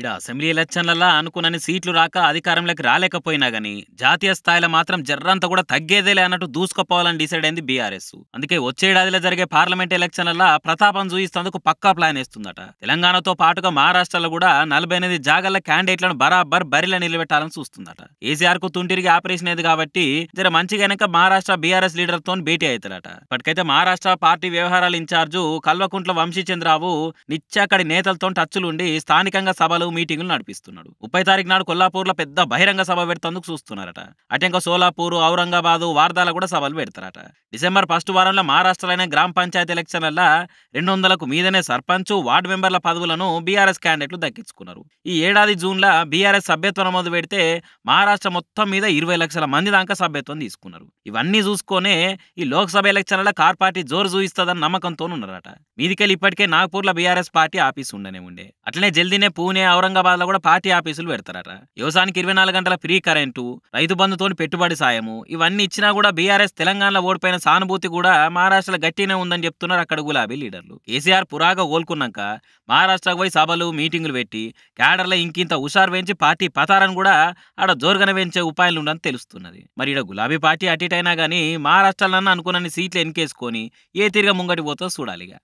ఈడ అసెంబ్లీ ఎలక్షన్లలా అనుకున్నన్ని సీట్లు రాక అధికారంలోకి రాలేకపోయినా గానీ, జాతీయ స్థాయిలో మాత్రం జర్రంతా కూడా తగ్గేదేలే అన్నట్టు దూసుకుపోవాలని డిసైడ్ అయింది బీఆర్ఎస్. అందుకే వచ్చే ఏడాదిలో జరిగే పార్లమెంట్ ఎలక్షన్లలా ప్రతాపం చూయిస్తందుకు పక్కా ప్లాన్ ఏస్తుందట. తెలంగాణతో పాటుగా మహారాష్ట్రలో కూడా 48 జాగాల క్యాండిడేట్లను బరాబర్ బరిలో నిలబెట్టాలని చూస్తుందట. కేసీఆర్ కు తుంటిరిగి ఆపరేషన్ ఏది కాబట్టి జర మంచిగానక మహారాష్ట్ర బీఆర్ఎస్ లీడర్ తో భేటీ అవుతారట. ఇప్పటికైతే మహారాష్ట్ర పార్టీ వ్యవహారాల ఇన్ఛార్జు కల్వకుంట్ల వంశీచంద్రరావు నిత్యాక్కడి నేతలతో టచ్లుండి స్థానికంగా సభలు మీటింగులు నడిపిస్తున్నాడు. 30 తారీఖు నాడు కొల్లాపూర్లో పెద్ద బహిరంగ సభ పెడుతందుకు చూస్తున్నారట. అటెంక సోలాపూర్, ఔరంగాబాద్, వార్దాల కూడా సభలు పెడతారట. డిసెంబర్ ఫస్ట్ వారంలో మహారాష్ట్రలోనే గ్రామ పంచాయతీ ఎలక్షన్లలో 200కు మీదనే సర్పంచ్, వార్డు మెంబర్ల పదవులను బీఆర్ఎస్ క్యాండిడేట్లు దక్కించుకున్నారు. ఈ ఏడాది జూన్లో బీఆర్ఎస్ సభ్యత్వం నమోదు పెడితే మహారాష్ట్ర మొత్తం మీద 20 లక్షల మంది దాకా సభ్యత్వం తీసుకున్నారు. ఇవన్నీ చూసుకొనే ఈ లోక్సభ ఎలక్షన్లలో కార్ పార్టీ జోరు చూయిస్తుందని నమ్మకంతో ఉన్నారట. మీదికెళ్ళి ఇప్పటికే నాగ్పూర్లో బీఆర్ఎస్ పార్టీ ఆఫీసు ఉండే అట్లనే జల్దీనే పూణే, ఔరంగాబాద్ లో కూడా పార్టీ ఆఫీసులు పెడతారట. వ్యవసాయానికి 24 గంటల ఫ్రీ కరెంటు, రైతు బంధుతోని పెట్టుబడి సాయము ఇవన్నీ ఇచ్చినా కూడా బీఆర్ఎస్ తెలంగాణలో ఓడిపోయిన సానుభూతి కూడా మహారాష్ట్రలో గట్టినే ఉందని చెప్తున్నారు అక్కడ గులాబీ లీడర్లు. కేసీఆర్ పురాగా ఓల్కున్నాక మహారాష్ట్రకు పోయి సభలు, మీటింగులు పెట్టి క్యాడర్లో ఇంకింత హుషారు పెంచి పార్టీ పతారని కూడా ఆడ జోరుగానే పెంచే ఉపాయాలు ఉండని తెలుస్తున్నది. మరి ఈడ గులాబీ పార్టీ అటిటైనా గానీ మహారాష్ట్రలో అనుకున్న సీట్లు ఎన్కేసుకొని ఏ తిరిగా ముంగటి పోతో చూడాలిగా.